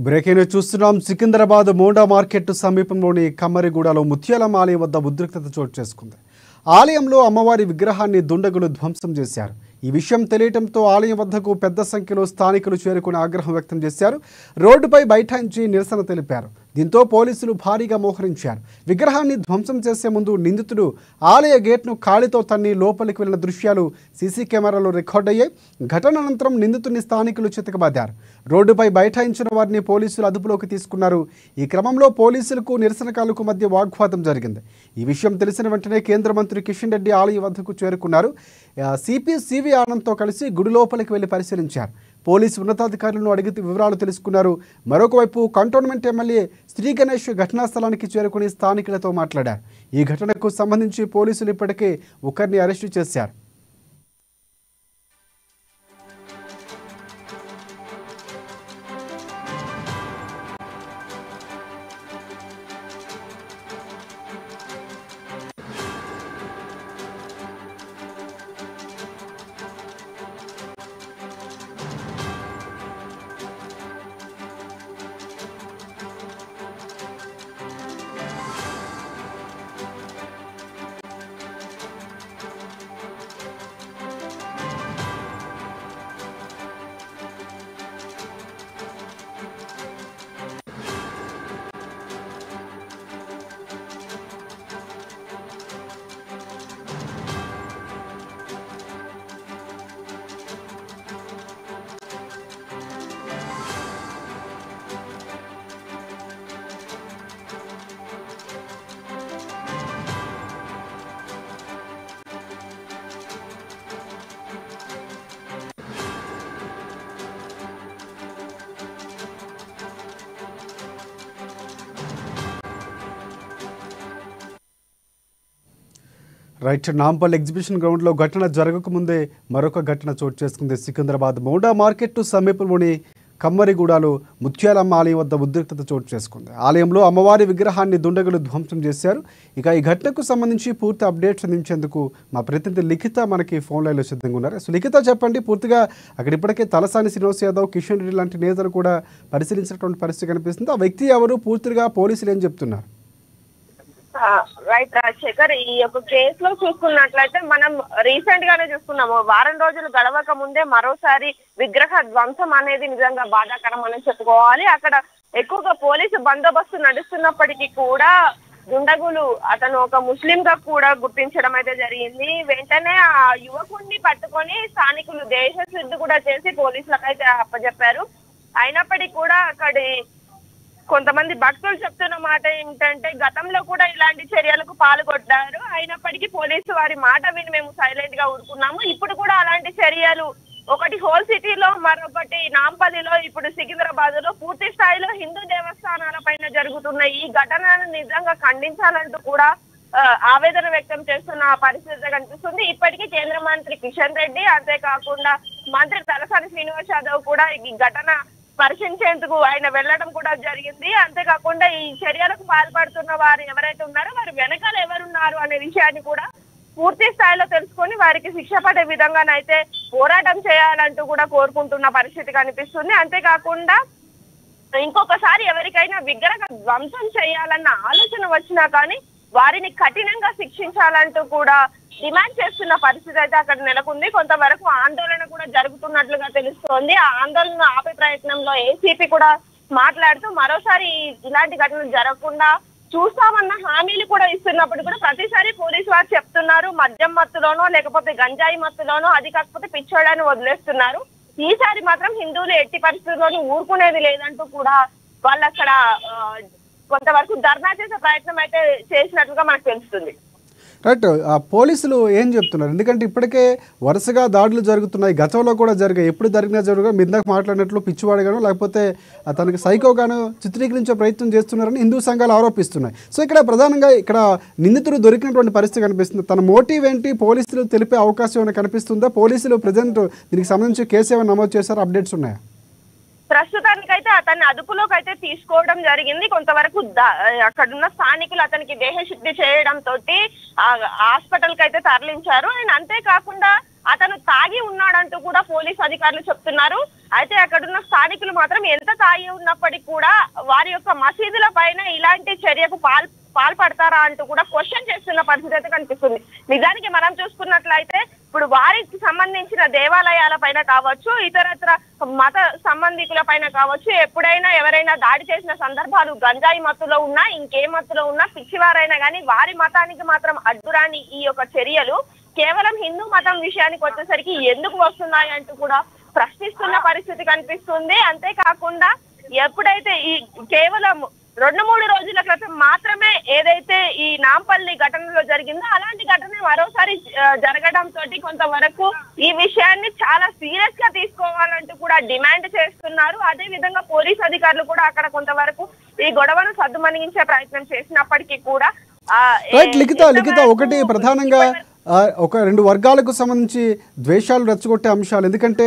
Breaking news చూస్తున్నాం. Secunderabad Monda market సమీపంలోని కమ్మరిగూడలో ముత్యాలమ్మ ఆలయం వద్ద ఉద్రిక్తత చోటు చేసుకుంది. ఆలయంలో అమ్మవారి విగ్రహాన్ని దుండగులు ధ్వంసం చేశారు. ఈ విషయం తెలియటంతో ఆలయం వద్దకు పెద్ద సంఖ్యలో స్థానికులు చేరుకుని ఆగ్రహం వ్యక్తం చేశారు. రోడ్డుపై బైఠాయించి నిరసన తెలిపారు. దీంతో పోలీసులు భారీగా మోహరించారు. విగ్రహాన్ని ధ్వంసం చేసే ముందు నిందితుడు ఆలయ గేట్ను కాలితో తన్ని లోపలికి వెళ్లిన దృశ్యాలు సీసీ కెమెరాలో రికార్డ్ అయ్యాయి. ఘటన అనంతరం నిందితుడిని స్థానికులు చితకబాదారు. రోడ్డుపై బైఠాయించిన వారిని పోలీసులు అదుపులోకి తీసుకున్నారు. ఈ క్రమంలో పోలీసులకు నిరసనకారులకు మధ్య వాగ్వాదం జరిగింది. ఈ విషయం తెలిసిన వెంటనే కేంద్ర మంత్రి కిషన్ రెడ్డి ఆలయం వద్దకు చేరుకున్నారు. సిపి సివి ఆనంద్తో కలిసి గుడి లోపలికి వెళ్లి పరిశీలించారు. పోలీసు ఉన్నతాధికారులను అడిగి వివరాలు తెలుసుకున్నారు. మరొకవైపు కంటోన్మెంట్ ఎమ్మెల్యే శ్రీ గణేష్ ఘటనా స్థలానికి చేరుకుని స్థానికులతో మాట్లాడారు. ఈ ఘటనకు సంబంధించి పోలీసులు ఇప్పటికే ఒకరిని అరెస్టు చేశారు. రైట్, నాంపల్ ఎగ్జిబిషన్ గ్రౌండ్లో ఘటన జరగకముందే మరొక ఘటన చోటు చేసుకుంది. సికింద్రాబాద్ మోండా మార్కెట్ సమీపంలోని కమ్మరిగూడలో ముత్యాలమ్మ ఆలయం వద్ద ఉద్రిక్తత చోటు చేసుకుంది. ఆలయంలో అమ్మవారి విగ్రహాన్ని దుండగులు ధ్వంసం చేశారు. ఇక ఈ ఘటనకు సంబంధించి పూర్తి అప్డేట్స్ అందించేందుకు మా ప్రతినిధి లిఖిత మనకి ఫోన్ లైన్లో సిద్ధంగా ఉన్నారు. సో లిఖిత, చెప్పండి, పూర్తిగా అక్కడ ఇప్పటికే తలసాని శ్రీనివాస్ యాదవ్, కిషన్ రెడ్డి లాంటి నేతలు కూడా పరిశీలించినటువంటి పరిస్థితి కనిపిస్తుంది. ఆ వ్యక్తి ఎవరు, పూర్తిగా పోలీసులు ఏం చెప్తున్నారు? రైట్ రాజశేఖర్, ఈ యొక్క కేసులో చూసుకున్నట్లయితే మనం రీసెంట్ గానే చూసుకున్నాము. వారం రోజులు గడవక ముందే మరోసారి విగ్రహ ధ్వంసం అనేది నిజంగా బాధాకరం అని చెప్పుకోవాలి. అక్కడ ఎక్కువగా పోలీసు బందోబస్తు నడుస్తున్నప్పటికీ కూడా దుండగులు అతను ఒక ముస్లిం గా కూడా గుర్తించడం అయితే జరిగింది. వెంటనే ఆ యువకుడిని పట్టుకొని స్థానికులు దేశశుద్ధి కూడా చేసి పోలీసులకు అయితే అప్పచెప్పారు. అయినప్పటికీ కూడా అక్కడి కొంతమంది భక్తులు చెప్తున్న మాట ఏమిటంటే గతంలో కూడా ఇలాంటి చర్యలకు పాల్గొన్నారు. అయినప్పటికీ పోలీసు వారి మాట విని మేము సైలెంట్ గా ఊరుకున్నాము. ఇప్పుడు కూడా అలాంటి చర్యలు ఒకటి హోల్ సిటీలో, మరొకటి నాంపల్లిలో, ఇప్పుడు సికింద్రాబాద్ లో పూర్తి స్థాయిలో హిందూ దేవస్థానాల పైన జరుగుతున్న ఈ ఘటనను నిజంగా ఖండించాలంటూ కూడా ఆవేదన వ్యక్తం చేస్తున్న పరిస్థితి కనిపిస్తుంది. ఇప్పటికీ కేంద్ర మంత్రి కిషన్ రెడ్డి, అంతేకాకుండా మంత్రి తలసాని శ్రీనివాస్ యాదవ్ కూడా ఈ ఘటన పరిశీలించేందుకు ఆయన వెళ్లడం కూడా జరిగింది. అంతేకాకుండా ఈ చర్యలకు పాల్పడుతున్న వారు ఎవరైతే ఉన్నారో వారి వెనకాల ఎవరున్నారు అనే విషయాన్ని కూడా పూర్తి స్థాయిలో తెలుసుకొని వారికి శిక్ష పడే విధంగానైతే పోరాటం చేయాలంటూ కూడా కోరుకుంటున్న పరిస్థితి కనిపిస్తుంది. అంతేకాకుండా ఇంకొకసారి ఎవరికైనా విగ్రహ ధ్వంసం చేయాలన్న ఆలోచన వచ్చినా కానీ వారిని కఠినంగా శిక్షించాలంటూ కూడా డిమాండ్ చేస్తున్న పరిస్థితి అయితే అక్కడ నెలకొంది. కొంతవరకు ఆందోళన కూడా జరుగుతున్నట్లుగా తెలుస్తోంది. ఆ ఆందోళన ఆపే ప్రయత్నంలో ఏసీపీ కూడా మాట్లాడుతూ మరోసారి ఇలాంటి ఘటనలు జరగకుండా చూస్తామన్న హామీలు కూడా ఇస్తున్నప్పుడు కూడా ప్రతిసారి పోలీసు వారు చెప్తున్నారు మద్యం మత్తులోనో లేకపోతే గంజాయి మత్తులోనో, అది కాకపోతే పిచ్చోళ్ళని వదిలేస్తున్నారు. ఈసారి మాత్రం హిందువులు ఎట్టి పరిస్థితుల్లోనూ ఊరుకునేది లేదంటూ కూడా వాళ్ళు అక్కడ కొంతవరకు ధర్నా చేసే ప్రయత్నం అయితే చేసినట్లుగా మనకు తెలుస్తుంది. రైట్, పోలీసులు ఏం చెప్తున్నారు? ఎందుకంటే ఇప్పటికే వరుసగా దాడులు జరుగుతున్నాయి, గతంలో కూడా జరిగాయి. ఎప్పుడు జరిగినా మిందాక మాట్లాడినట్లు పిచ్చివాడుగాను లేకపోతే తనకి సైకోగాను చిత్రీకరించే ప్రయత్నం చేస్తున్నారని హిందూ సంఘాలు ఆరోపిస్తున్నాయి. సో ఇక్కడ ప్రధానంగా ఇక్కడ నిందితుడు దొరికినటువంటి పరిస్థితి కనిపిస్తుంది. తన మోటివ్ ఏంటి పోలీసులు తెలిపే అవకాశం ఏమైనా కనిపిస్తుందా? పోలీసులు ప్రజెంట్ దీనికి సంబంధించి కేసు ఏమైనా నమోదు చేశారు? అప్డేట్స్ ఉన్నాయా? ప్రస్తుతానికైతే అతన్ని అదుపులోకి అయితే తీసుకోవడం జరిగింది. కొంతవరకు అక్కడున్న స్థానికులు అతనికి దేహశుద్ధి చేయడం తోటి హాస్పిటల్ కి అయితే తరలించారు. అండ్ అంతేకాకుండా అతను తాగి ఉన్నాడంటూ కూడా పోలీసు అధికారులు చెప్తున్నారు. అయితే అక్కడున్న స్థానికులు మాత్రం ఎంత తాగి ఉన్నప్పటికీ కూడా వారి యొక్క మసీదుల పైన ఇలాంటి చర్యకు పాల్పడతారా అంటూ కూడా క్వశ్చన్ చేస్తున్న పరిస్థితి అయితే కనిపిస్తుంది. నిజానికి మనం చూసుకున్నట్లయితే ఇప్పుడు వారికి సంబంధించిన దేవాలయాల పైన కావచ్చు, ఇతరత్ర మత సంబంధికుల పైన కావచ్చు, ఎప్పుడైనా ఎవరైనా దాడి చేసిన సందర్భాలు గంజాయి మత్తులో ఉన్నా ఇంకే మత్తులో ఉన్నా పిచ్చివారైనా కానీ వారి మతానికి మాత్రం అడ్డురాని ఈ యొక్క చర్యలు కేవలం హిందూ మతం విషయానికి వచ్చేసరికి ఎందుకు వస్తున్నాయి అంటూ కూడా ప్రశ్నిస్తున్న పరిస్థితి కనిపిస్తుంది. అంతేకాకుండా ఎప్పుడైతే ఈ కేవలం 2-3 రోజుల క్రితం మాత్రమే ఏదైతే ఈ నాంపల్లి ఘటనలో జరిగిందో అలాంటి ఘటన మరోసారి జరగడంతో కొంతవరకు ఈ విషయాన్ని చాలా సీరియస్ గా తీసుకోవాలంటూ కూడా డిమాండ్ చేస్తున్నారు. అదే విధంగా పోలీస్ అధికారులు కూడా అక్కడ కొంతవరకు ఈ గొడవను సద్దుమణిగించే ప్రయత్నం చేసినప్పటికీ కూడా లిఖిత ఒకటి ప్రధానంగా ఒక 2 వర్గాలకు సంబంధించి ద్వేషాలు రెచ్చగొట్టే అంశాలు, ఎందుకంటే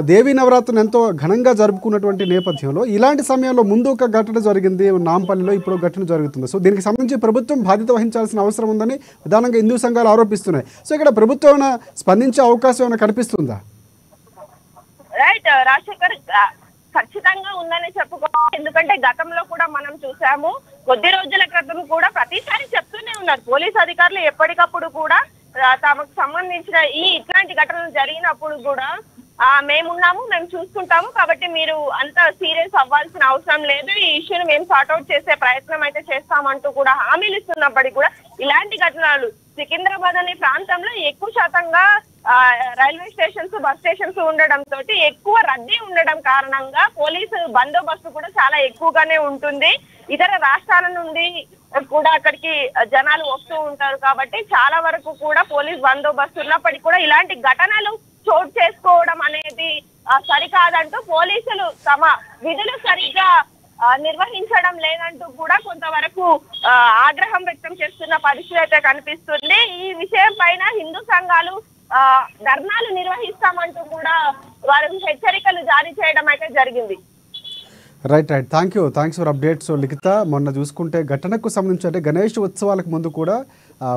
దేవీ నవరాత్రులు ఎంతో ఘనంగా జరుపుకున్నటువంటి నేపథ్యంలో ఇలాంటి సమయంలో ముందు ఒక ఘటన జరిగింది నాంపల్లిలో, ఇప్పుడు ఘటన జరుగుతుంది. సో దీనికి సంబంధించి ప్రభుత్వం బాధ్యత వహించాల్సిన అవసరం ఉందని ప్రధానంగా హిందూ సంఘాలు ఆరోపిస్తున్నాయి. సో ఇక్కడ ప్రభుత్వం ఏమైనా స్పందించే అవకాశం ఏమైనా కనిపిస్తుందా? రైట్ రాజశేఖర్, ఖచ్చితంగా ఉందని చెప్పుకోవాలి. ఎందుకంటే గతంలో కూడా మనం చూసాము, కొద్ది రోజుల క్రితం కూడా ప్రతిసారి చెప్తూనే ఉన్నారు పోలీస్ అధికారులు ఎప్పటికప్పుడు కూడా తమకు సంబంధించిన ఇట్లాంటి ఘటనలు జరిగినప్పుడు కూడా మేమున్నాము, మేము చూసుకుంటాము, కాబట్టి మీరు అంత సీరియస్ అవ్వాల్సిన అవసరం లేదు, ఈ ఇష్యూని మేము సార్ట్అవుట్ చేసే ప్రయత్నం అయితే చేస్తామంటూ కూడా హామీలు ఇస్తున్నప్పటికీ కూడా ఇలాంటి ఘటనలు సికింద్రాబాద్ అనే ప్రాంతంలో ఎక్కువ శాతంగా రైల్వే స్టేషన్స్, బస్ స్టేషన్స్ ఉండడం తోటి ఎక్కువ రద్దీ ఉండడం కారణంగా పోలీసు బందోబస్తు కూడా చాలా ఎక్కువగానే ఉంటుంది. ఇతర రాష్ట్రాల నుండి కూడా అక్కడికి జనాలు వస్తూ ఉంటారు కాబట్టి చాలా వరకు కూడా పోలీస్ బందోబస్తు ఉన్నప్పటికీ కూడా ఇలాంటి ఘటనలు చోటు చేసుకోవడం అనేది సరికాదంటూ పోలీసులు తమ విధులు సరిగ్గా నిర్వహించడం లేదంటూ కూడా కొంతవరకు ఆగ్రహం వ్యక్తం చేస్తున్న పరిస్థితి అయితే కనిపిస్తుంది. ఈ విషయం పైన హిందూ సంఘాలు ధర్నాలు నిర్వహిస్తామంటూ కూడా వారికి హెచ్చరికలు జారీ చేయడం అయితే జరిగింది. రైట్ థ్యాంక్స్ ఫర్ అప్డేట్స్ లిఖిత. మొన్న చూసుకుంటే ఘటనకు సంబంధించి అంటే గణేష్ ఉత్సవాలకు ముందు కూడా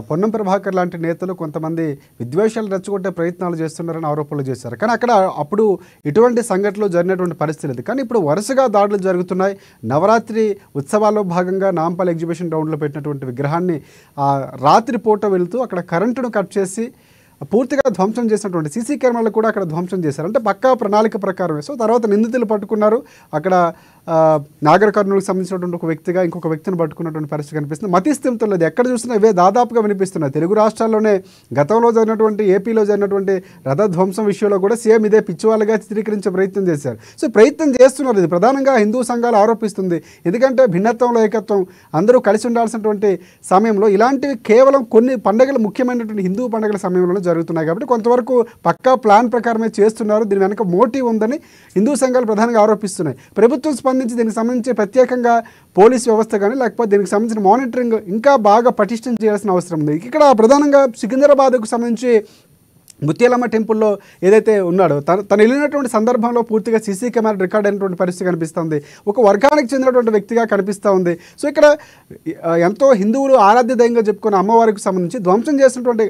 పొన్నం ప్రభాకర్ లాంటి నేతలు కొంతమంది విద్వేషాలు రెచ్చగొట్టే ప్రయత్నాలు చేస్తున్నారని ఆరోపణలు చేశారు. కానీ అక్కడ అప్పుడు ఇటువంటి సంఘటనలు జరిగినటువంటి పరిస్థితి లేదు. కానీ ఇప్పుడు వరుసగా దాడులు జరుగుతున్నాయి. నవరాత్రి ఉత్సవాల్లో భాగంగా నాంపల్లి ఎగ్జిబిషన్ గ్రౌండ్లో పెట్టినటువంటి విగ్రహాన్ని రాత్రి పూట వెళుతూ అక్కడ కరెంటును కట్ చేసి పూర్తిగా ధ్వంసం చేసినటువంటి సీసీ కెమెరాలు కూడా అక్కడ ధ్వంసం చేశారు. అంటే పక్కా ప్రణాళిక ప్రకారమే. సో తర్వాత నిందితులు పట్టుకున్నారు. అక్కడ నాగర్ కర్నూలుకు సంబంధించినటువంటి ఒక వ్యక్తిగా ఇంకొక వ్యక్తిని పట్టుకున్నటువంటి పరిస్థితి కనిపిస్తుంది. మతిస్థిమితం లేదు, ఎక్కడ చూసినా ఇవే దాదాపుగా వినిపిస్తున్నాయి. తెలుగు రాష్ట్రాల్లోనే గతంలో జరిగినటువంటి ఏపీలో జరిగినటువంటి రథధ్వంసం విషయంలో కూడా సేమ్ ఇదే పిచ్చివాళ్ళగా చిత్రీకరించే ప్రయత్నం చేశారు. సో ప్రయత్నం చేస్తున్నారు. ఇది ప్రధానంగా హిందూ సంఘాలు ఆరోపిస్తుంది. ఎందుకంటే భిన్నత్వంలో ఏకత్వం, అందరూ కలిసి ఉండాల్సినటువంటి సమయంలో ఇలాంటివి కేవలం కొన్ని పండుగలు, ముఖ్యమైనటువంటి హిందూ పండుగల సమయంలోనే జరుగుతున్నాయి. కాబట్టి కొంతవరకు పక్కా ప్లాన్ ప్రకారమే చేస్తున్నారు. దీని వెనక మోటివ్ ఉందని హిందూ సంఘాలు ప్రధానంగా ఆరోపిస్తున్నాయి. ప్రభుత్వం స్పందించి దీనికి సంబంధించి ప్రత్యేకంగా పోలీస్ వ్యవస్థ కానీ లేకపోతే దీనికి సంబంధించిన మానిటరింగ్ ఇంకా బాగా పటిష్టం చేయాల్సిన అవసరం ఉంది. ఇక్కడ ప్రధానంగా సికింద్రాబాద్కు సంబంధించి ముత్యాలమ్మ టెంపుల్లో ఏదైతే ఉన్నాడో తను వెళ్ళినటువంటి సందర్భంలో పూర్తిగా సీసీ కెమెరా రికార్డ్ అయినటువంటి పరిస్థితి కనిపిస్తుంది. ఒక వర్గానికి చెందినటువంటి వ్యక్తిగా కనిపిస్తూ ఉంది. సో ఇక్కడ ఎంతో హిందువులు ఆరాధ్య దైవంగా చెప్పుకున్న అమ్మవారికి సంబంధించి ధ్వంసం చేసినటువంటి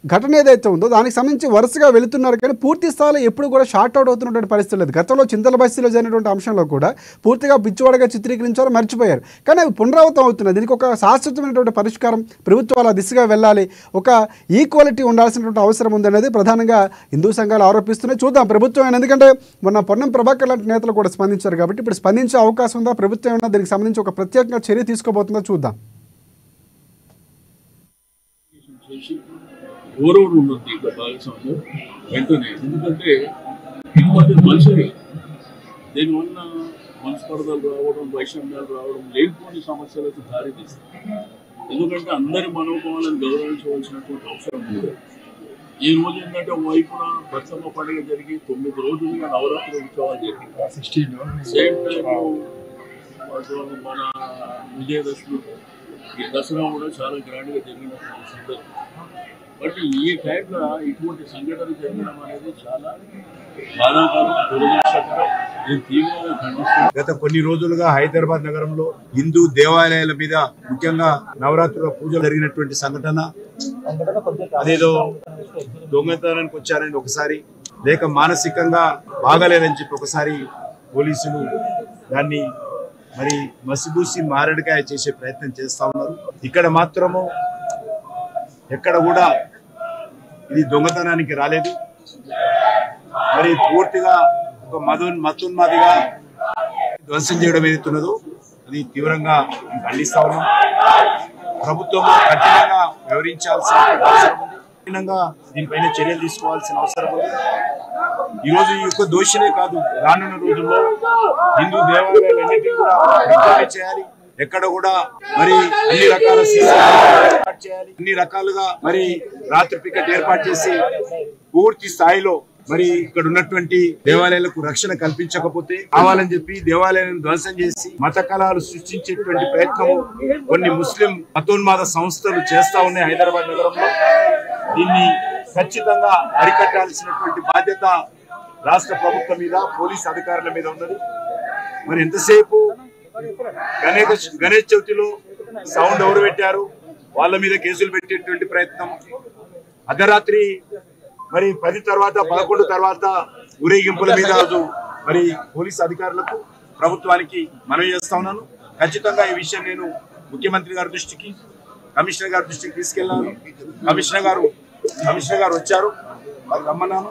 ఘటన ఏదైతే ఉందో దానికి సంబంధించి వరుసగా వెళుతున్నారు. కానీ పూర్తి స్థాయిలో ఎప్పుడు కూడా షార్ట్ అవుట్ అవుతున్నటువంటి పరిస్థితి లేదు. గతంలో చింతల బస్తీలో జరిగినటువంటి అంశంలో కూడా పూర్తిగా పిచ్చివాడగా చిత్రీకరించారు, మర్చిపోయారు. కానీ అవి పునరావృతం అవుతున్నాయి. దీనికి ఒక శాశ్వతమైనటువంటి పరిష్కారం, ప్రభుత్వాలు ఆ దిశగా వెళ్ళాలి, ఒక ఈక్వాలిటీ ఉండాల్సినటువంటి అవసరం ఉందనేది ప్రధానంగా హిందూ సంఘాలు ఆరోపిస్తున్నాయి. చూద్దాం ప్రభుత్వం, ఎందుకంటే మొన్న పొన్నం ప్రభాకర్ లాంటి నేతలు కూడా స్పందించారు కాబట్టి ఇప్పుడు స్పందించే అవకాశం ఉందా, ప్రభుత్వం ఏమన్నా దీనికి సంబంధించి ఒక ప్రత్యేకంగా చర్య తీసుకోబోతుందో చూద్దాం. గౌరవం ఉంటుంది ఇక్కడ భాగస్వామ్యం వెంటనే. ఎందుకంటే ఇంకోటి మనుషులు దీనివల్ల మనస్పర్ధలు రావడం, వైషమ్యాలు రావడం, లేనిపోని సమస్యలకు దారితీస్తాయి. ఎందుకంటే అందరి మనోభావాలను గౌరవించవలసినటువంటి అవసరం లేదు. ఈ రోజు ఏంటంటే వైపున బతుకమ్మ పండుగ జరిగి 9 రోజులుగా నవరాత్రి ఉత్సవాలు జరిగింది. సేమ్ టైం మన విజయదశమి, ఈ దసరా కూడా చాలా గ్రాండ్గా జరిగినటువంటి సందర్భం. బట్ ఈ టైంలో ఇటువంటి సంఘటనలు జరగడం అనేది చాలా బాధాకరం, దురదృష్టకరం. నేను తీవ్రంగా ఖండిస్తున్నాను. గత కొన్ని రోజులుగా హైదరాబాద్ నగరంలో హిందూ దేవాలయాల మీద ముఖ్యంగా నవరాత్రుల పూజలు జరిగినటువంటి సంఘటన అదేదో దొంగతనానికి వచ్చారని ఒకసారి, లేక మానసికంగా బాగలేదని చెప్పి ఒకసారి పోలీసులు దాన్ని మరి మసిబూసి మారడికాయ చేసే ప్రయత్నం చేస్తా ఉన్నారు. ఇక్కడ మాత్రము ఎక్కడ కూడా ఇది దొంగతనానికి రాలేదు. మరి పూర్తిగా ఒక మతోన్మాదిగా ధ్వంసం చేయడం ఏదైతున్నదో అది తీవ్రంగా ఖండిస్తా ఉన్నాం. ప్రభుత్వం కఠినంగా వ్యవహరించాల్సిన అవసరం ఉంది, కఠినంగా దీనిపైన చర్యలు తీసుకోవాల్సిన అవసరం ఉంది. ఈరోజు ఈ యొక్క దోషినే కాదు, రానున్న రోజుల్లో హిందూ దేవాలయాలన్నింటినీ కూడా రికవరీ చేయాలి. ఎక్కడ కూడా మరి అన్ని రకాల ఏర్పాటు చేయాలి, అన్ని రకాలుగా మరి రాత్రి పికెట్ ఏర్పాటు చేసి పూర్తి స్థాయిలో మరి ఇక్కడ ఉన్నటువంటి దేవాలయాలకు రక్షణ కల్పించకపోతే కావాలని చెప్పి దేవాలయాలను ధ్వంసం చేసి మత కళాలు సృష్టించేటువంటి ప్రయత్నం కొన్ని ముస్లిం మతోన్మాద సంస్థలు చేస్తా ఉన్నాయి హైదరాబాద్ నగరంలో. దీన్ని ఖచ్చితంగా అరికట్టాల్సినటువంటి బాధ్యత రాష్ట్ర ప్రభుత్వం మీద, పోలీస్ అధికారుల మీద ఉన్నది. మరి ఎంతసేపు గణేష్ చవితిలో సౌండ్ ఎవరు పెట్టారు, వాళ్ళ మీద కేసులు పెట్టేటువంటి ప్రయత్నం, అర్ధరాత్రి మరి 10 తర్వాత 11 తర్వాత ఊరేగింపుల మీద మరి పోలీస్ అధికారులకు, ప్రభుత్వానికి మనవి చేస్తా ఉన్నాను. ఖచ్చితంగా ఈ విషయం నేను ముఖ్యమంత్రి గారి దృష్టికి, కమిషనర్ గారి దృష్టికి తీసుకెళ్లాను. కమిషనర్ గారు వచ్చారు, రమ్మన్నాను.